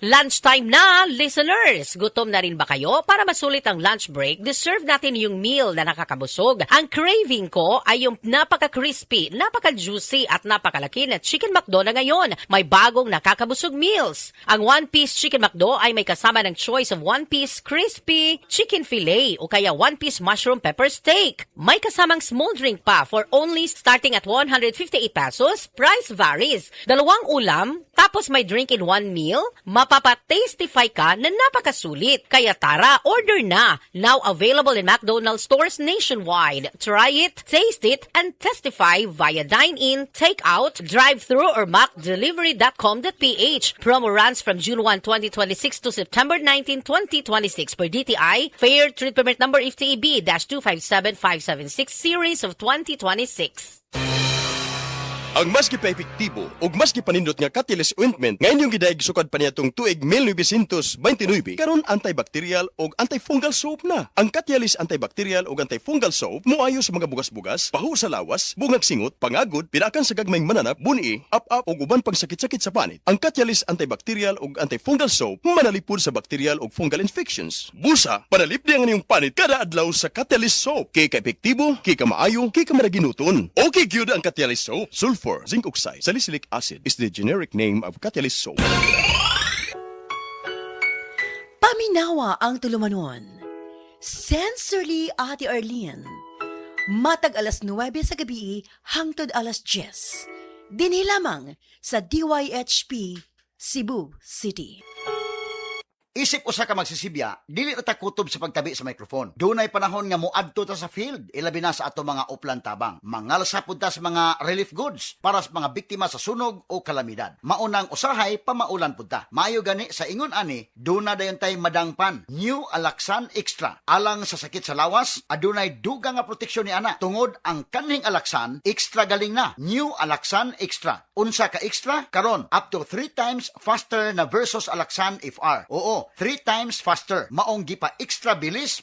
Lunchtime na, listeners! Gutom na rin ba kayo? Para masulit ang lunch break, deserve natin yung meal na nakakabusog. Ang craving ko ay yung napaka-crispy, napaka-juicy at napakalaki na Chicken McDo na ngayon. May bagong nakakabusog meals. Ang one-piece Chicken McDo ay may kasama ng choice of one-piece crispy chicken fillet o kaya one-piece mushroom pepper steak. May kasamang small drink pa for only starting at 158 pesos. Price varies. Dalawang ulam, tapos may drink in one meal. Mapapatastify ka na napakasulit. Kaya tara, order na. Now available in McDonald's stores nationwide. Try it, taste it, and testify via dine-in, take-out, drive-thru, or macdelivery.com.ph. Promo runs from June 1, 2026 to September 19, 2026 per DTI. Fair Trade Permit Number FTEB-257576 Series of 2026. Ang mas gipa-epektibo ug mas gipanindot nga Catalyst Ointment ngayon yung gidaig sukad pa niyatong tuig 1929 karon antibacterial ug antifungal soap na. Ang Catalyst antibacterial ug antifungal soap moayo sa mga bugas-bugas, pahu sa lawas, bungag singot, pangagod, pinakan sa gagmayng mananap, buni, up-up ug uban pang sakit-sakit sa panit. Ang Catalyst antibacterial ug antifungal soap manalipod sa bacterial ug fungal infections. Busa, panalip di ang inyong panit kada adlaw sa Catalyst soap. Kay ka-epektibo, kay ka maayo, kay ka maraginuton. Okay gyud ang Catalyst soap. Sulfur, zinc oxide, salicylic acid is the generic name of Catalyst soap. Paminawa ang tulumanon. Sensorly, Ate Arlene. Matag alas 9 sa gabi hangtod alas 10. Dinhi lamang sa DYHP, Cebu City. Isip usa ka magsisibya, dili ta kutob sa pagtabi sa microphone. Dunay panahon nga moadto ta sa field, ilabi na sa ato mga uplan tabang. Mangalsa pud ta sa mga relief goods para sa mga biktima sa sunog o kalamidad. Maunang usahay pamaulan pud ta. Maayo gani sa ingon ani, duna dayon tay madangpan. New Alaxan Extra. Alang sa sakit sa lawas, adunay dugang nga proteksyon ni ana. Tungod ang kaning Alaxan, extra galing na. New Alaxan Extra. Unsa ka extra? Karon up to 3 times faster na versus Alaxan FR. Oo, 3 times faster. Maong gipa extra bilis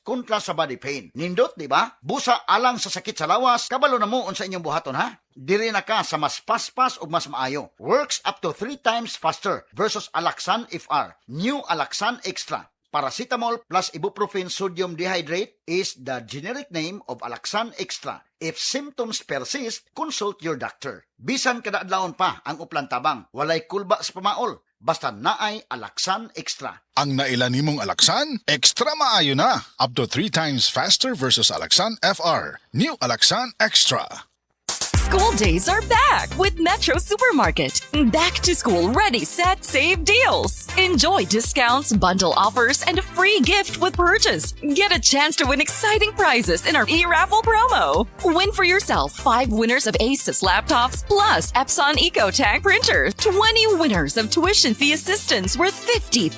kontra sa body pain. Nindot, di ba? Busa alang sa sakit sa lawas, kabalo na mo unsa inyong buhaton ha? Diri na ka sa mas paspas ug mas maayo. Works up to 3 times faster versus Alaxan FR. New Alaxan Extra. Paracetamol plus ibuprofen sodium dehydrate is the generic name of Alaxan Extra. If symptoms persist, consult your doctor. Bisan kada adlawon pa ang uplan tabang, walay kulba sa pamaol. Basta naay Alaxan Extra. Ang nailan nimong Alaxan, extra maayo na. Up to 3 times faster versus Alaxan FR. New Alaxan Extra. School days are back with Metro Supermarket. Back to school ready, set, save deals. Enjoy discounts, bundle offers, and a free gift with purchase. Get a chance to win exciting prizes in our e-raffle promo. Win for yourself 5 winners of Asus laptops plus Epson EcoTag printer. 20 winners of tuition fee assistance worth 50,000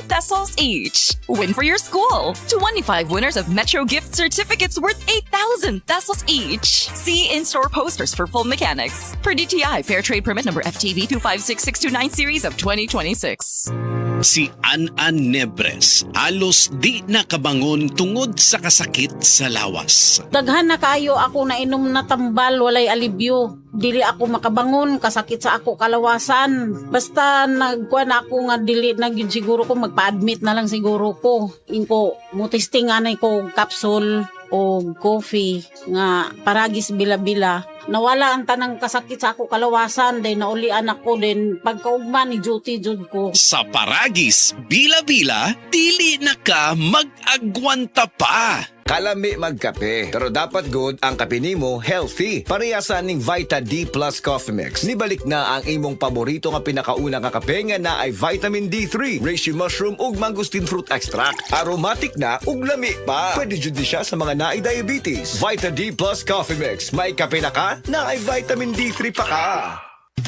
pesos each. Win for your school 25 winners of Metro gift certificates worth 8,000 pesos each. See in-store posters for full mechanics. Per DTI, Fair Trade Permit Number FTB 256629 Series of 2026. Si An-An Nebres halos di nakabangon tungod sa kasakit sa lawas. Daghan na kayo ako na inom na tambal, walay alibyo. Dili ako makabangon, kasakit sa ako kalawasan. Basta nagkuhan ako nga dili na gyud siguro ko magpa-admit na lang siguro ko. Inko mo testing anay ko capsule o coffee nga paragis bila-bila. Nawala ang tanang kasakit sa ako kalawasan, then naulian ako, then pagkaugma ni duty jud ko. Sa paragis, bila-bila, dili na ka mag-agwanta pa. Kalami magkape, pero dapat good ang kape nimo healthy. Parehasan ning Vita D Plus Coffee Mix. Nibalik na ang imong paborito nga pinakauna nga kape nga na ay vitamin D3, reishi mushroom ug mangosteen fruit extract. Aromatic na ug lami pa. Pwede jud siya sa mga naay diabetes. Vita D Plus Coffee Mix. May kape na ka, na ay vitamin D3 pa ka.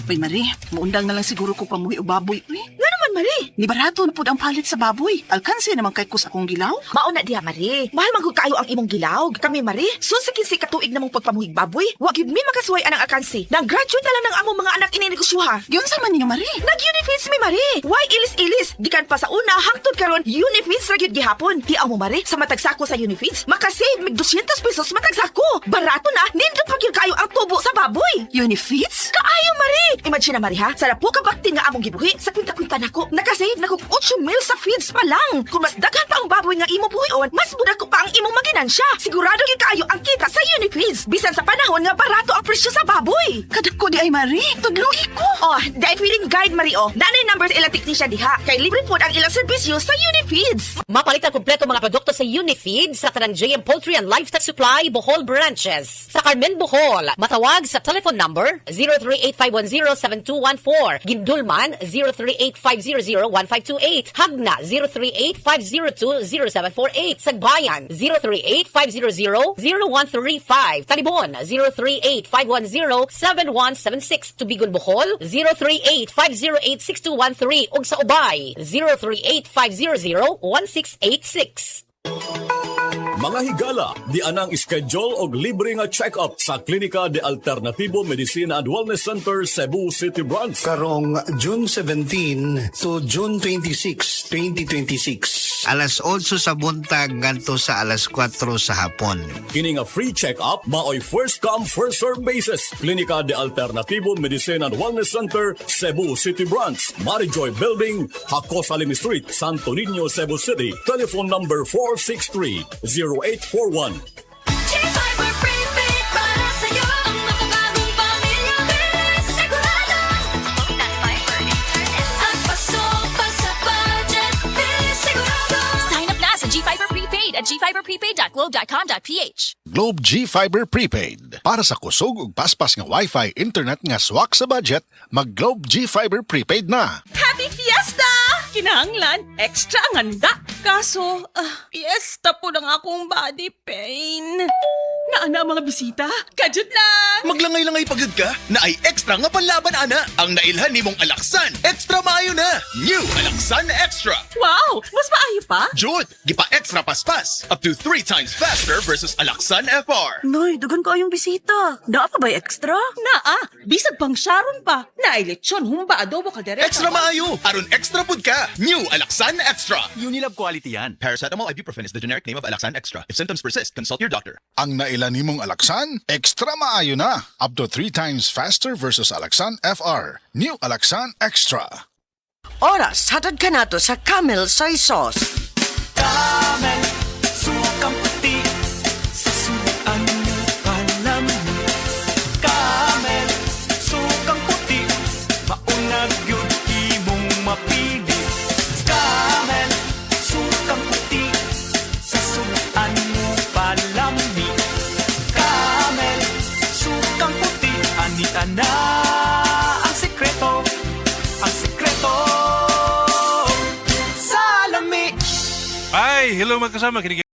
Uy, Marie, maundang na lang siguro ko pamuhi o baboy. Uy, nga naman Mari. Ni barato na pud ang palit sa baboy. Alkansi naman kay kus akong gilaw. Mauna diha, Mari. Mahal man gud kaayo ang imong gilaw. Kami, Mari, sunsikin si katuig namong pagpamuhig baboy. Wa gyud mi makasuway anang akansi. Nang graduate na lang ng among mga anak ininegosyoha. Yun sa man niyo, Mari. Nag-Unifeeds mi, Mari. Why ilis-ilis? Gikan pa sa una, hangtod karon Unifeeds ra gyud gihapon. Tiaw mo, Mari, sa matag sako sa Unifeeds, makasave mig 200 pesos matag sako. Barato na, nindot pa gyud kayo ang tubo sa baboy. Unifeeds? Kaayo, Mari! Imagine na, Mari, ha? Sa po ka baktin nga among gibuhi, sa kwinta-kwinta nako, nakasave na kog 8 mil sa feeds pa lang. Kung mas daghan pa ang baboy nga imo buhion, mas muda ko pa ang imong maginansya. Sigurado gyud kaayo ang kita sa Unifeeds. Bisan sa panahon nga barato ang presyo sa baboy. Kadako di ay, Mari. Tudluhi ko. Oh, dahil feeling guide, Mari, oh. Nanay numbers ilang teknisya diha. Kay libre po ang ilang serbisyo sa Unifeeds. Mapalit ang kumpleto mga produkto sa Unifeed sa tanang JM Poultry and Livestock Supply, Bohol branches. Sa Carmen, Bohol, matawag sa telephone number 038-510-7214. Gindulman, 038-500-1528. Hagna, 038-502-0748. Sagbayan, 038-500-0135. Talibon, 038-510-7176. Tubigon, Bohol, 038-508-6213. Ug sa Ubay, 038-500-1686. Mga higala, di anang schedule og libre nga check-up sa Klinika de Alternativo Medicina and Wellness Center, Cebu City Branch. Karong June 17 to June 26, 2026. Alas 8 sa buntag ngadto sa alas 4 sa hapon. Kini nga free check-up maoy first come first serve basis. Klinika de Alternativo Medicina and Wellness Center, Cebu City Branch, Marijoy Building, Hakos Alim Street, Santo Niño, Cebu City. Telephone number 463-0841. G-Fiber Prepaid para sa'yo. Ang makabagong pamilya, sigurado. That's Fiber Internet. At pasok pa sa budget, sigurado. Sign up na sa G-Fiber Prepaid at gfiberprepaid.globe.com.ph. Globe G-Fiber Prepaid. Para sa kusog ug paspas nga Wi-Fi internet nga swak sa budget, mag Globe G-Fiber Prepaid na. Happy Fiesta! Kinahanglan, extra ang handa. Kaso, fiesta po ng akong body pain. Naana mga bisita? Kadyot lang! Maglangay-langay pagod ka na ay extra nga panlaban, ana. Ang nailhan ni mong Alaksan, extra maayo na. New Alaksan Extra. Wow! Mas maayo pa? Jud, gipa extra paspas. Up to 3 times faster versus Alaksan FR. Noy, dagan ko yung bisita. Naa pa ba extra? Naa! Bisag pang Sharon pa. Naay lechon, humba, adobo, kaldereta. Extra maayo. Aron extra pud ka. New Alaksan Extra. Unilab quality yan. Paracetamol ibuprofen is the generic name of Alaksan Extra. If symptoms persist, consult your doctor. Ang nailan nimong Alaksan, extra maayo na. Up to 3 times faster versus Alaksan FR. New Alaksan Extra. Oras, hatod ka nato sa Camel Soy Sauce. Camel, sukang puti, sasuan mo palam. Camel, sukang puti, maunag yun imong mapili. Camel, sukang puti, sasuan mo palami. Camel, sukang puti, anita na ang sekreto. Ang sekreto sa lami. Ay, hello mga kasama.